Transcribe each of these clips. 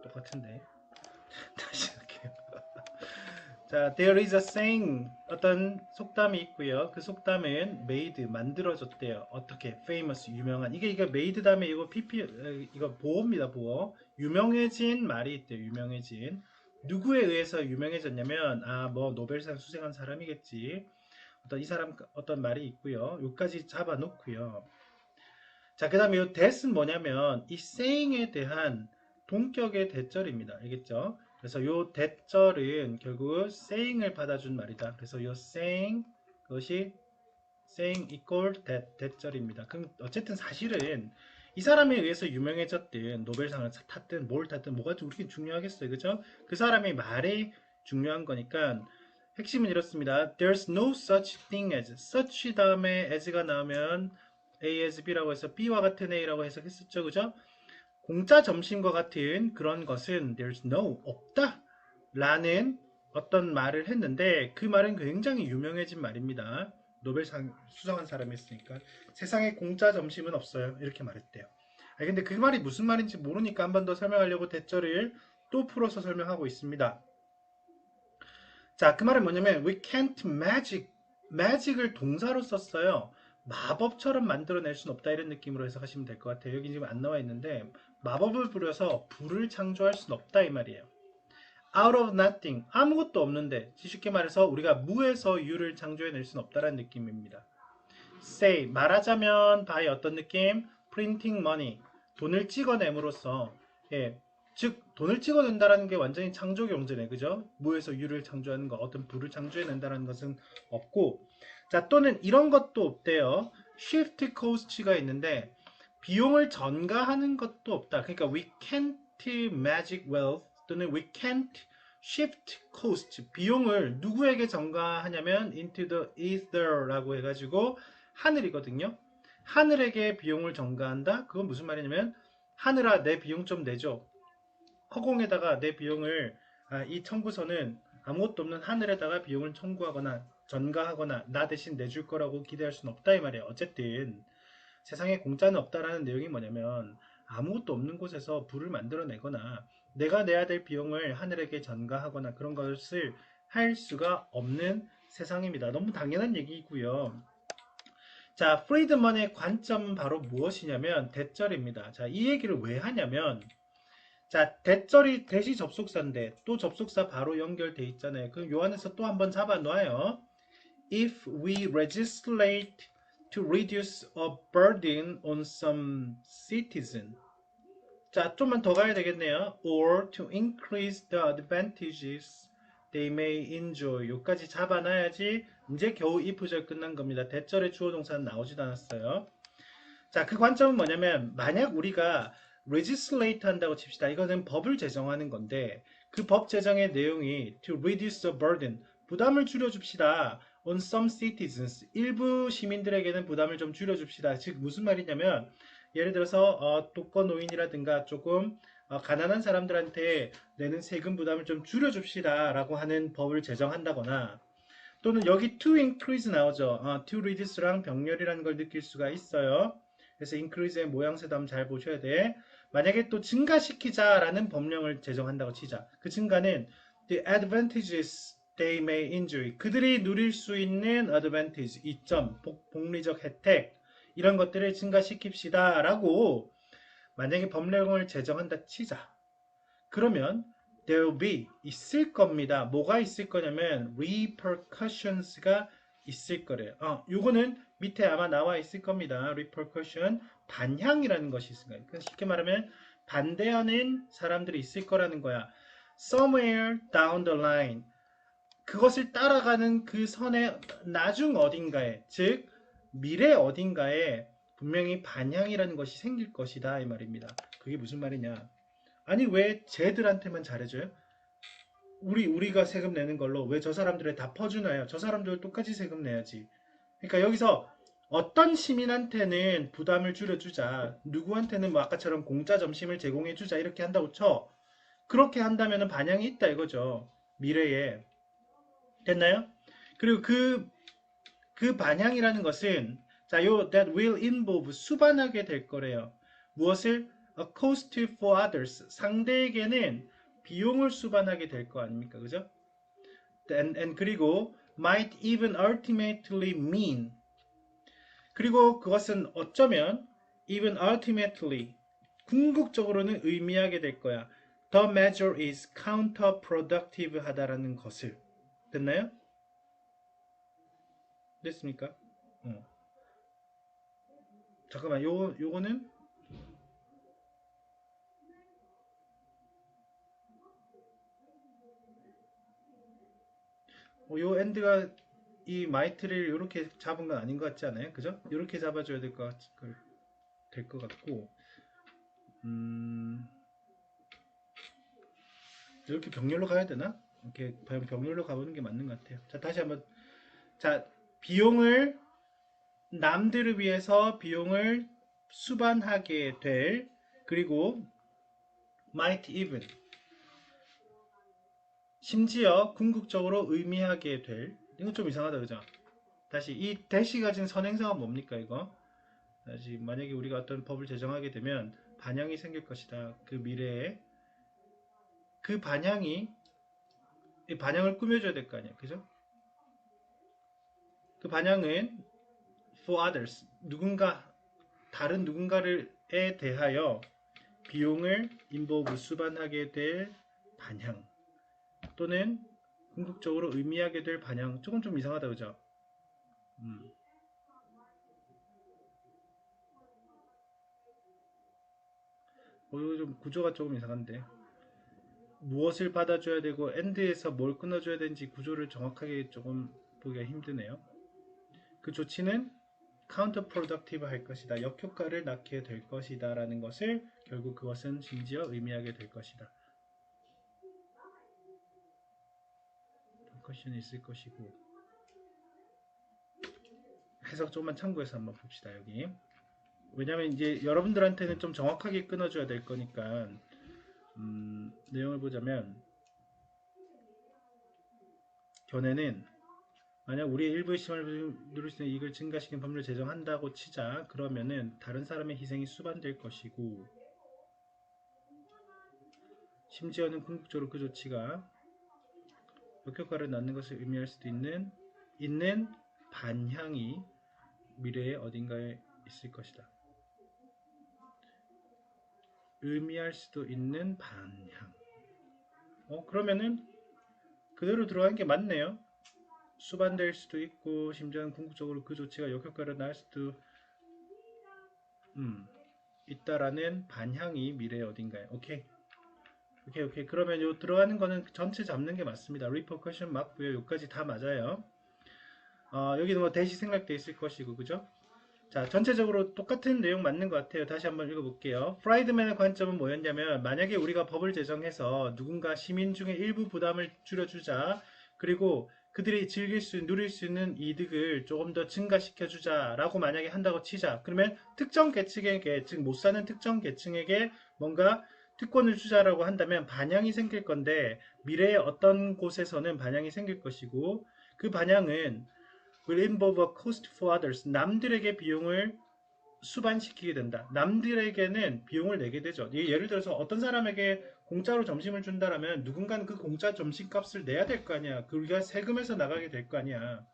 똑같은데. 다시 할게요. 자, there is a saying. 어떤 속담이 있고요. 그 속담은 made, 만들어졌대요. 어떻게? famous, 유명한. 이게 made 다음에 이거 이거 보어입니다, 보어. 유명해진 말이 있대요, 유명해진. 누구에 의해서 유명해졌냐면, 뭐, 노벨상 수상한 사람이겠지. 이 사람, 어떤 말이 있고요. 여기까지 잡아놓고요. 자, 그 다음에 이 that은 뭐냐면, 이 saying에 대한 동격의 대절입니다. 알겠죠? 그래서 이 대절은 결국 saying을 받아준 말이다. 그래서 이 saying, 그것이 saying equal that, 대절입니다. 그럼 어쨌든 사실은 이 사람에 의해서 유명해졌든 노벨상을 탔든 뭘 탔든 뭐가 우리게 중요하겠어요. 그죠? 그 사람의 말이 중요한 거니까 핵심은 이렇습니다. There's no such thing as. such 다음에 as가 나오면 A as B라고 해서 B와 같은 A라고 해석했었죠. 그죠? 공짜 점심과 같은 그런 것은 there's no, 없다 라는 어떤 말을 했는데 그 말은 굉장히 유명해진 말입니다. 노벨상 수상한 사람이 있으니까 세상에 공짜 점심은 없어요. 이렇게 말했대요. 근데 그 말이 무슨 말인지 모르니까 한 번 더 설명하려고 대절을 또 풀어서 설명하고 있습니다. 자, 그 말은 뭐냐면 we can't magic, magic을 동사로 썼어요. 마법처럼 만들어낼 수는 없다 이런 느낌으로 해석하시면 될 것 같아요. 여기 지금 안 나와 있는데 마법을 부려서 불을 창조할 수는 없다 이 말이에요. out of nothing, 아무것도 없는데 쉽게 말해서 우리가 무에서 유를 창조해낼 수는 없다라는 느낌입니다. say, 말하자면 by 어떤 느낌? printing money, 돈을 찍어냄으로써 예, 즉 돈을 찍어낸다는 게 완전히 창조 경제네, 그죠? 무에서 유를 창조하는 거, 어떤 부를 창조해낸다는 것은 없고, 자 또는 이런 것도 없대요. shift cost가 있는데 비용을 전가하는 것도 없다. 그러니까 we can't magic wealth 또는 we can't shift cost, 비용을 누구에게 전가하냐면 into the ether라고 해가지고 하늘이거든요. 하늘에게 비용을 전가한다. 그건 무슨 말이냐면 하늘아 내 비용 좀 내줘. 허공에다가 내 비용을 이 청구서는 아무것도 없는 하늘에다가 비용을 청구하거나 전가하거나 나 대신 내줄 거라고 기대할 수는 없다 이 말이에요. 어쨌든 세상에 공짜는 없다라는 내용이 뭐냐면 아무것도 없는 곳에서 불을 만들어내거나 내가 내야 될 비용을 하늘에게 전가하거나 그런 것을 할 수가 없는 세상입니다. 너무 당연한 얘기이고요. 자, 프리드먼의 관점은 바로 무엇이냐면 대절입니다. 자, 이 얘기를 왜 하냐면 자, 대절이 대시 접속사인데 또 접속사 바로 연결돼 있잖아요. 그럼 요 안에서 또 한번 잡아놔요. If we legislate to reduce a burden on some citizen. 자, 좀만 더 가야 되겠네요. Or to increase the advantages they may enjoy. 여기까지 잡아놔야지 이제 겨우 if절 끝난 겁니다. 대절의 주어 동사는 나오지도 않았어요. 자, 그 관점은 뭐냐면 만약 우리가 legislate 한다고 칩시다. 이거는 법을 제정하는 건데 그 법 제정의 내용이 to reduce the burden, 부담을 줄여줍시다. on some citizens, 일부 시민들에게는 부담을 좀 줄여줍시다. 즉 무슨 말이냐면 예를 들어서 독거노인이라든가 조금 가난한 사람들한테 내는 세금 부담을 좀 줄여줍시다 라고 하는 법을 제정한다거나 또는 여기 to increase 나오죠. to reduce랑 병렬이라는 걸 느낄 수가 있어요. 그래서 increase의 모양새도 한번 잘 보셔야 돼. 만약에 또 증가시키자라는 법령을 제정한다고 치자. 그 증가는 the advantages they may enjoy. 그들이 누릴 수 있는 advantage, 이점, 복리적 혜택 이런 것들을 증가시킵시다 라고 만약에 법령을 제정한다 치자. 그러면 there will be, 있을 겁니다. 뭐가 있을 거냐면 repercussions가 있을 거래요. 요거는 밑에 아마 나와 있을 겁니다. repercussion, 반향이라는 것이 있을 거예요. 쉽게 말하면 반대하는 사람들이 있을 거라는 거야. somewhere down the line, 그것을 따라가는 그 선의 나중 어딘가에, 즉 미래 어딘가에 분명히 반향이라는 것이 생길 것이다 이 말입니다. 그게 무슨 말이냐? 아니 왜 쟤들한테만 잘해줘요? 우리가 세금 내는 걸로 왜 저 사람들에 다 퍼주나요? 저 사람들 똑같이 세금 내야지. 그러니까 여기서 어떤 시민한테는 부담을 줄여주자, 누구한테는 뭐 아까처럼 공짜 점심을 제공해주자 이렇게 한다고 쳐. 그렇게 한다면 반향이 있다 이거죠. 미래에. 됐나요? 그리고 그 반향이라는 것은 자, that will involve 수반하게 될 거래요. 무엇을? a cost for others. 상대에게는 비용을 수반하게 될 거 아닙니까? 그죠? and 그리고 might even ultimately mean. 그리고 그것은 어쩌면 even ultimately 궁극적으로는 의미하게 될 거야. The measure is counterproductive 하다라는 것을. 됐나요? 됐습니까? 잠깐만, 요거는 요 엔드가 이 마이트를 이렇게 잡은 건 아닌 것 같지 않아요? 그죠? 이렇게 잡아줘야 될 것 같고, 이렇게 병렬로 가야 되나? 이렇게 병렬로 가보는 게 맞는 것 같아요. 자, 다시 한번. 자, 비용을, 남들을 위해서 비용을 수반하게 될, 그리고 might even, 심지어 궁극적으로 의미하게 될. 이건 좀 이상하다, 그죠? 다시, 이 대시 가진 선행사가 뭡니까, 이거? 다시, 만약에 우리가 어떤 법을 제정하게 되면 반향이 생길 것이다. 그 미래에. 그 반향이, 이 반향을 꾸며줘야 될 거 아니야, 그죠? 그 반향은 for others, 다른 누군가에 대하여 비용을 인보브 수반하게 될 반향 또는 궁극적으로 의미하게 될 반향. 조금 좀 이상하다, 그죠? 이거 좀 구조가 조금 이상한데, 무엇을 받아줘야 되고 엔드에서 뭘 끊어줘야 되는지 구조를 정확하게 조금 보기가 힘드네요. 그 조치는 counterproductive 할 것이다. 역효과를 낳게 될 것이다 라는 것을, 결국 그것은 심지어 의미하게 될 것이다. 퀘션이 있을 것이고, 해석 조금만 참고해서 한번 봅시다. 여기, 왜냐면 이제 여러분들한테는 좀 정확하게 끊어줘야 될 거니까. 내용을 보자면, 견해는 만약 우리의 일부의 심을 누릴 수 있는 이익을 증가시키는 법률을 제정한다고 치자. 그러면은 다른 사람의 희생이 수반될 것이고, 심지어는 궁극적으로 그 조치가 역효과를 낳는 것을 의미할 수도 있는 반향이 미래의 어딘가에 있을 것이다. 의미할 수도 있는 반향. 그러면은 그대로 들어간 게 맞네요. 수반될 수도 있고, 심지어는 궁극적으로 그 조치가 역효과를 낳을 수도 있다라는 반향이 미래의 어딘가에. 오케이. 그러면 요 들어가는 거는 전체 잡는 게 맞습니다. repercussion 맞고요. 요까지 다 맞아요. 여기는 뭐 대시 생략돼 있을 것이고, 그죠? 자, 전체적으로 똑같은 내용 맞는 것 같아요. 다시 한번 읽어볼게요. 프라이드맨의 관점은 뭐였냐면, 만약에 우리가 법을 제정해서 누군가 시민 중에 일부 부담을 줄여주자, 그리고 그들이 누릴 수 있는 이득을 조금 더 증가시켜주자라고 만약에 한다고 치자. 그러면 특정 계층에게, 즉 못 사는 특정 계층에게 뭔가 특권을 주자라고 한다면 반향이 생길 건데, 미래의 어떤 곳에서는 반향이 생길 것이고, 그 반향은 will involve a cost for others. 남들에게 비용을 수반시키게 된다. 남들에게는 비용을 내게 되죠. 예를 들어서 어떤 사람에게 공짜로 점심을 준다라면 누군가는 그 공짜 점심값을 내야 될 거 아니야. 그게 세금에서 나가게 될 거 아니야.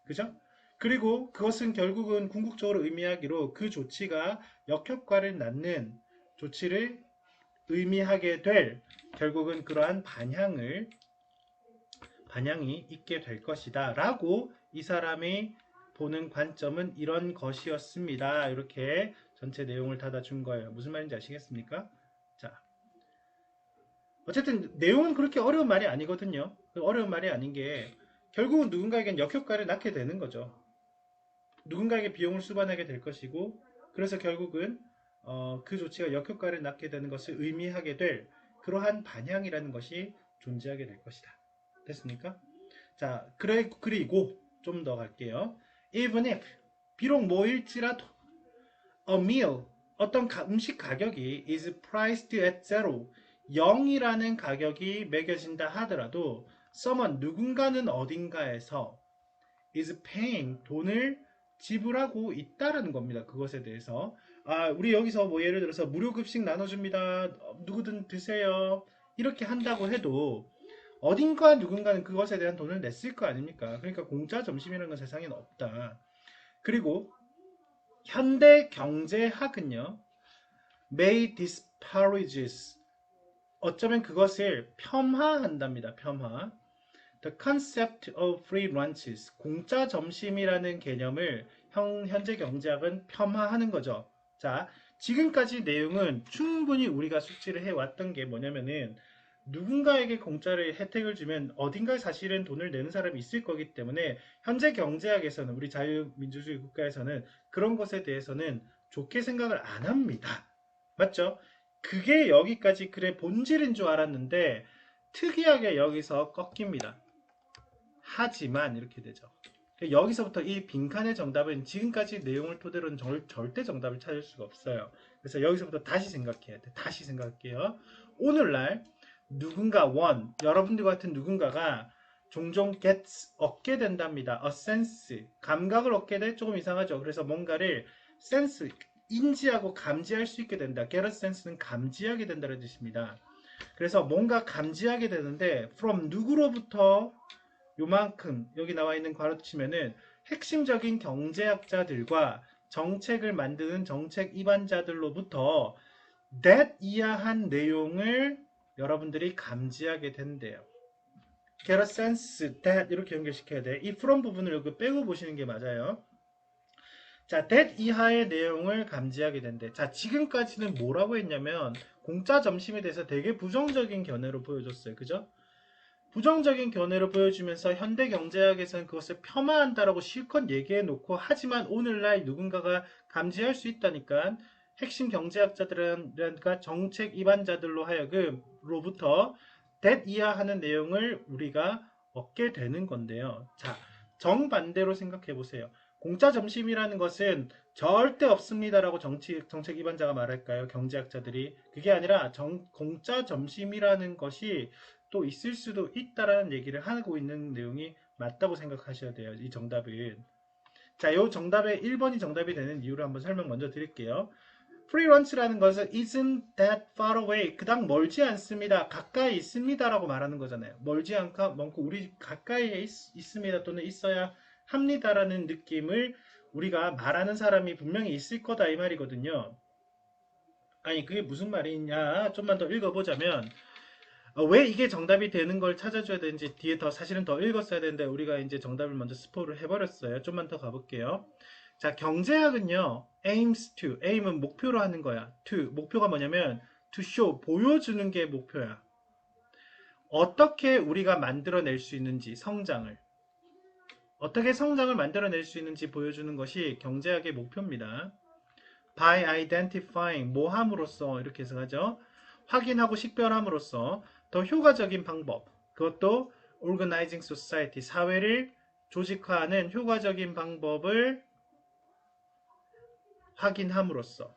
그죠? 그리고 그것은 결국은 궁극적으로 의미하기로 그 조치가 역효과를 낳는 조치를 의미하게 될, 결국은 그러한 반향이 있게 될 것이다 라고 이 사람이 보는 관점은 이런 것이었습니다. 이렇게 전체 내용을 닫아준 거예요. 무슨 말인지 아시겠습니까? 자, 어쨌든 내용은 그렇게 어려운 말이 아니거든요. 어려운 말이 아닌 게, 결국은 누군가에겐 역효과를 낳게 되는 거죠. 누군가에게 비용을 수반하게 될 것이고, 그래서 결국은 그 조치가 역효과를 낳게 되는 것을 의미하게 될 그러한 반향이라는 것이 존재하게 될 것이다. 됐습니까? 자, 그리고 좀 더 갈게요. Even if, 비록 뭐일지라도, a meal, 어떤 음식 가격이 is priced at zero, 0이라는 가격이 매겨진다 하더라도 someone, 누군가는 어딘가에서 is paying, 돈을 지불하고 있다라는 겁니다. 그것에 대해서 우리 여기서 뭐 예를 들어서 무료 급식 나눠줍니다. 누구든 드세요. 이렇게 한다고 해도 어딘가 누군가는 그것에 대한 돈을 냈을 거 아닙니까? 그러니까 공짜 점심이라는 건 세상에는 없다. 그리고 현대 경제학은요, may disparages, 어쩌면 그것을 폄하한답니다. 폄하. The concept of free lunches, 공짜 점심이라는 개념을 현재 경제학은 폄하하는 거죠. 자, 지금까지 내용은 충분히 우리가 숙지를 해왔던 게 뭐냐면은 누군가에게 공짜를 혜택을 주면 어딘가에 사실은 돈을 내는 사람이 있을 거기 때문에 현재 경제학에서는 우리 자유민주주의 국가에서는 그런 것에 대해서는 좋게 생각을 안 합니다. 맞죠? 그게 여기까지 글의 본질인 줄 알았는데 특이하게 여기서 꺾입니다. 하지만 이렇게 되죠. 여기서부터 이 빈칸의 정답은 지금까지 내용을 토대로는 절대 정답을 찾을 수가 없어요. 그래서 여기서부터 다시 생각해야 돼. 다시 생각할게요. 오늘날 누군가 여러분들 같은 누군가가 종종 얻게 된답니다. a sense, 감각을 얻게 돼. 조금 이상하죠. 그래서 뭔가를 sense, 인지하고 감지할 수 있게 된다. get a sense는 감지하게 된다는 뜻입니다. 그래서 뭔가 감지하게 되는데 from 누구로부터 요만큼 여기 나와 있는 괄호치면은 핵심적인 경제학자들과 정책을 만드는 정책 입안자들로부터 that 이하한 내용을 여러분들이 감지하게 된대요. get a sense that 이렇게 연결시켜야 돼. 이 from 부분을 여기 빼고 보시는 게 맞아요. 자, that 이하의 내용을 감지하게 된대. 자, 지금까지는 뭐라고 했냐면 공짜 점심에 대해서 되게 부정적인 견해로 보여줬어요. 그죠? 부정적인 견해를 보여주면서 현대 경제학에서는 그것을 폄하한다라고 실컷 얘기해 놓고 하지만 오늘날 누군가가 감지할 수 있다니까 핵심 경제학자들과 정책 입안자들로 하여금로부터 that 이하하는 내용을 우리가 얻게 되는 건데요. 자, 정반대로 생각해 보세요. 공짜 점심이라는 것은 절대 없습니다라고 정책 입안자가 말할까요? 경제학자들이. 그게 아니라 공짜 점심이라는 것이 또 있을 수도 있다라는 얘기를 하고 있는 내용이 맞다고 생각하셔야 돼요. 이 정답은. 자, 이 정답의 1번이 정답이 되는 이유를 한번 설명 먼저 드릴게요. free lunch라는 것은 isn't that far away. 그닥 멀지 않습니다. 가까이 있습니다라고 말하는 거잖아요. 멀지 않고 우리 가까이에 있습니다 또는 있어야 합니다라는 느낌을 우리가 말하는 사람이 분명히 있을 거다 이 말이거든요. 아니 그게 무슨 말이냐? 좀만 더 읽어보자면 왜 이게 정답이 되는 걸 찾아줘야 되는지 뒤에 사실은 더 읽었어야 되는데 우리가 이제 정답을 먼저 스포를 해버렸어요. 좀만 더 가볼게요. 자, 경제학은요, aims to, aim은 목표로 하는 거야. to, 목표가 뭐냐면 to show, 보여주는 게 목표야. 어떻게 우리가 만들어낼 수 있는지, 성장을. 어떻게 성장을 만들어낼 수 있는지 보여주는 것이 경제학의 목표입니다. by identifying, 모함으로써 이렇게 해석하죠. 확인하고 식별함으로써 더 효과적인 방법, 그것도 organizing society, 사회를 조직화하는 효과적인 방법을 확인함으로써.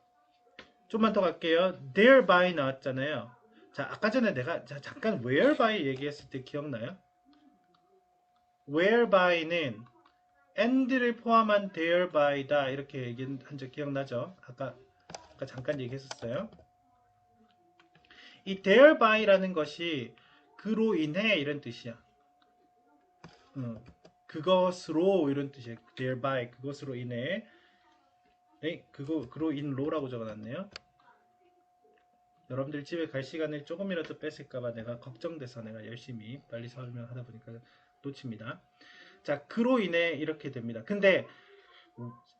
좀만 더 갈게요. thereby 나왔잖아요. 자, 아까 전에 내가 잠깐 whereby 얘기했을 때 기억나요? whereby는 and를 포함한 thereby,다 이렇게 얘기한 적 기억나죠? 아까 잠깐 얘기했었어요. 이 thereby,라는 것이 그로 인해 이런 뜻이야. 그것으로 이런 뜻이에요. thereby, 그것으로 인해. 그로 인로라고 적어놨네요. 여러분들 집에 갈 시간을 조금이라도 뺏을까봐 내가 걱정돼서 내가 열심히 빨리 설명하다 보니까 놓칩니다. 자, 그로 인해 이렇게 됩니다. 근데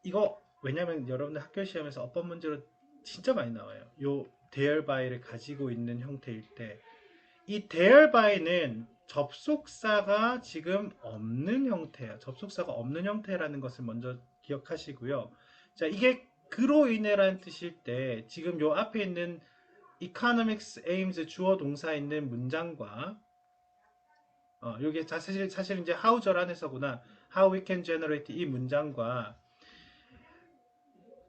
이거 왜냐면 여러분들 학교 시험에서 어법 문제로 진짜 많이 나와요. 요 therby를 가지고 있는 형태일 때 이 therby는 접속사가 지금 없는 형태야. 접속사가 없는 형태라는 것을 먼저 기억하시고요. 자, 이게 그로 인해라는 뜻일 때 지금 요 앞에 있는 economics aims 주어 동사 있는 문장과 여기 사실 이제 how절 안에서구나. how we can generate 이 문장과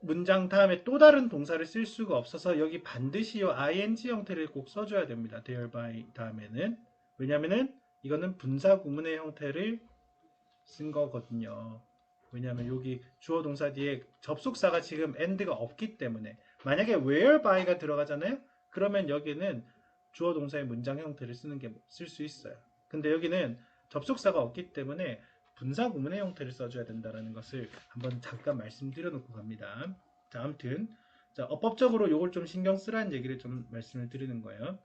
문장 다음에 또 다른 동사를 쓸 수가 없어서 여기 반드시 이 ing 형태를 꼭 써줘야 됩니다. thereby 다음에는. 왜냐면은 이거는 분사 구문의 형태를 쓴 거거든요. 왜냐하면 여기 주어 동사 뒤에 접속사가 지금 and가 없기 때문에 만약에 whereby가 들어가잖아요. 그러면 여기는 주어 동사의 문장 형태를 쓸 수 있어요. 근데 여기는 접속사가 없기 때문에 분사 구문의 형태를 써줘야 된다는 것을 한번 잠깐 말씀드려 놓고 갑니다. 자, 아무튼 자, 어법적으로 요걸 좀 신경 쓰라는 얘기를 좀 말씀을 드리는 거예요.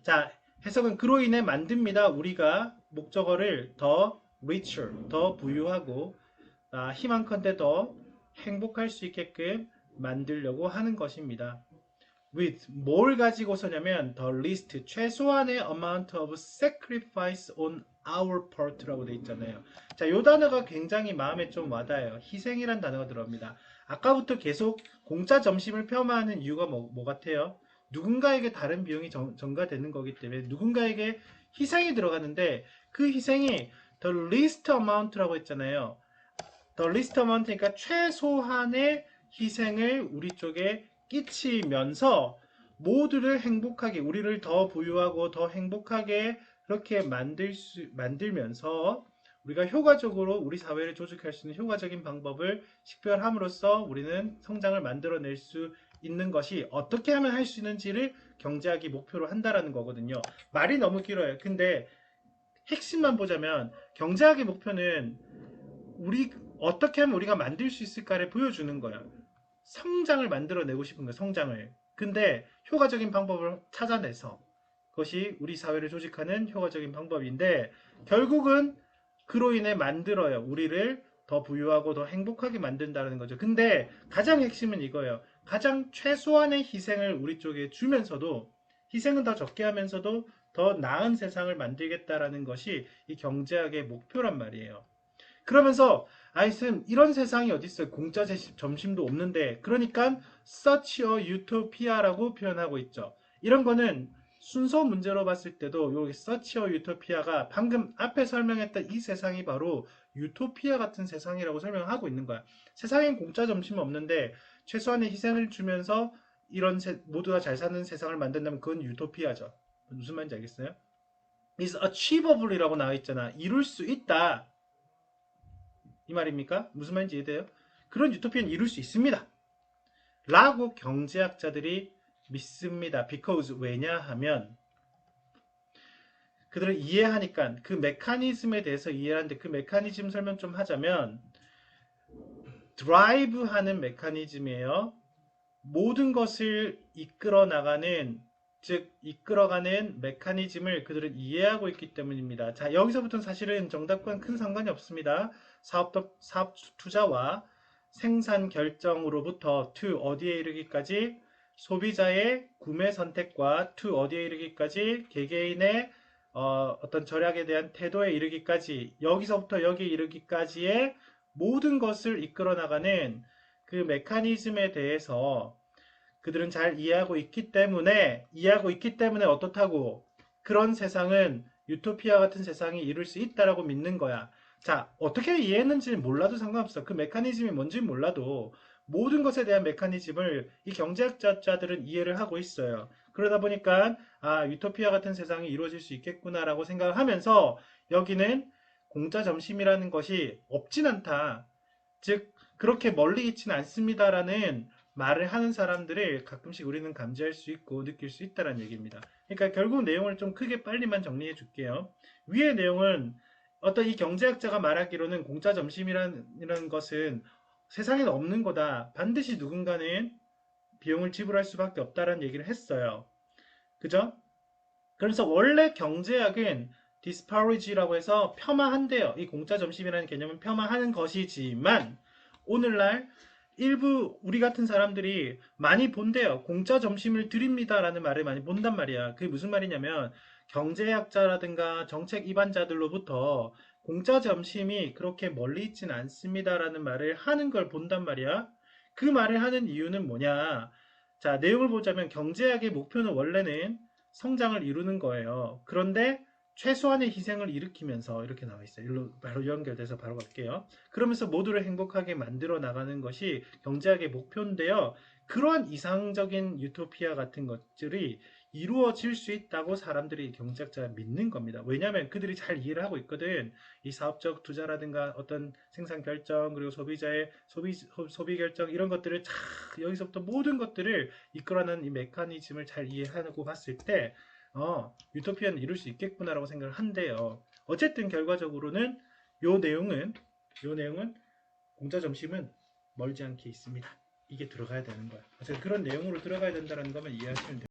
자, 해석은 그로 인해 만듭니다. 우리가 목적어를 더 richer, 더 부유하고 희망컨대 더 행복할 수 있게끔 만들려고 하는 것입니다. with 뭘 가지고서냐면 the least 최소한의 amount of sacrifice on our part라고 돼 있잖아요. 자, 요 단어가 굉장히 마음에 좀 와닿아요. 희생이란 단어가 들어갑니다. 아까부터 계속 공짜 점심을 폄하하는 이유가 뭐 같아요? 누군가에게 다른 비용이 전가되는 거기 때문에 누군가에게 희생이 들어가는데 그 희생이 the least amount라고 했잖아요. the least amount니까 최소한의 희생을 우리 쪽에 끼치면서 모두를 행복하게 우리를 더 부유하고 더 행복하게 그렇게 만들면서 우리가 효과적으로 우리 사회를 조직할 수 있는 효과적인 방법을 식별함으로써 우리는 성장을 만들어낼 수 있는 것이 어떻게 하면 할 수 있는지를 경제학이 목표로 한다라는 거거든요. 말이 너무 길어요. 근데 핵심만 보자면 경제학의 목표는 어떻게 하면 우리가 만들 수 있을까를 보여주는 거야. 성장을 만들어내고 싶은 거야. 성장을. 근데 효과적인 방법을 찾아내서 그것이 우리 사회를 조직하는 효과적인 방법인데 결국은 그로 인해 만들어요. 우리를 더 부유하고 더 행복하게 만든다는 거죠. 근데 가장 핵심은 이거예요. 가장 최소한의 희생을 우리 쪽에 주면서도 희생은 더 적게 하면서도 더 나은 세상을 만들겠다라는 것이 이 경제학의 목표란 말이에요. 그러면서 아이슨 이런 세상이 어디 있어요? 공짜 점심도 없는데 그러니까 such a utopia라고 표현하고 있죠. 이런 거는 순서 문제로 봤을 때도 여기 such a utopia가 방금 앞에 설명했던 이 세상이 바로 유토피아 같은 세상이라고 설명하고 있는 거야. 세상엔 공짜 점심은 없는데 최소한의 희생을 주면서 이런 모두가 잘 사는 세상을 만든다면 그건 유토피아죠. 무슨 말인지 알겠어요? is achievable이라고 나와 있잖아. 이룰 수 있다. 이 말입니까? 무슨 말인지 이해돼요? 그런 유토피아는 이룰 수 있습니다. 라고 경제학자들이 믿습니다. because 왜냐하면 그들을 이해하니까 그 메커니즘에 대해서 이해하는데 그 메커니즘 설명 좀 하자면 드라이브하는 메커니즘이에요. 모든 것을 이끌어 나가는 즉 이끌어가는 메커니즘을 그들은 이해하고 있기 때문입니다. 자, 여기서부터는 사실은 정답과는 큰 상관이 없습니다. 사업 투자와 생산 결정으로부터 to 어디에 이르기까지 소비자의 구매 선택과 to 어디에 이르기까지 개개인의 어떤 절약에 대한 태도에 이르기까지 여기서부터 여기에 이르기까지의 모든 것을 이끌어 나가는 그 메커니즘에 대해서 그들은 잘 이해하고 있기 때문에 어떻다고 그런 세상은 유토피아 같은 세상이 이룰 수 있다라고 믿는 거야. 자, 어떻게 이해했는지 몰라도 상관없어. 그 메커니즘이 뭔지 몰라도 모든 것에 대한 메커니즘을 이 경제학자들은 이해를 하고 있어요. 그러다 보니까 유토피아 같은 세상이 이루어질 수 있겠구나라고 생각을 하면서 여기는 공짜 점심이라는 것이 없진 않다. 즉 그렇게 멀리 있지는 않습니다라는 말을 하는 사람들을 가끔씩 우리는 감지할 수 있고 느낄 수 있다는 얘기입니다. 그러니까 결국 내용을 좀 크게 빨리만 정리해 줄게요. 위의 내용은 어떤 이 경제학자가 말하기로는 공짜 점심이라는 것은 세상에는 없는 거다. 반드시 누군가는 비용을 지불할 수밖에 없다라는 얘기를 했어요. 그죠? 그래서 원래 경제학은 disparage라고 해서 폄하한대요. 이 공짜 점심이라는 개념은 폄하하는 것이지만 오늘날 일부 우리 같은 사람들이 많이 본대요. 공짜 점심을 드립니다라는 말을 많이 본단 말이야. 그게 무슨 말이냐면 경제학자라든가 정책 입안자들로부터 공짜 점심이 그렇게 멀리 있진 않습니다라는 말을 하는 걸 본단 말이야. 그 말을 하는 이유는 뭐냐? 자, 내용을 보자면 경제학의 목표는 원래는 성장을 이루는 거예요. 그런데 최소한의 희생을 일으키면서 이렇게 나와 있어요. 일로 바로 연결돼서 바로 갈게요. 그러면서 모두를 행복하게 만들어 나가는 것이 경제학의 목표인데요. 그러한 이상적인 유토피아 같은 것들이 이루어질 수 있다고 사람들이 경제학자가 믿는 겁니다. 왜냐하면 그들이 잘 이해를 하고 있거든. 이 사업적 투자라든가 어떤 생산 결정 그리고 소비자의 소비 결정 이런 것들을 여기서부터 모든 것들을 이끌어내는 이 메커니즘을 잘 이해하고 봤을 때 유토피아는 이룰 수 있겠구나라고 생각을 한대요. 어쨌든 결과적으로는 요 내용은 공짜 점심은 멀지 않게 있습니다. 이게 들어가야 되는 거야. 그래서 그런 내용으로 들어가야 된다는 것만 이해하시면 돼요.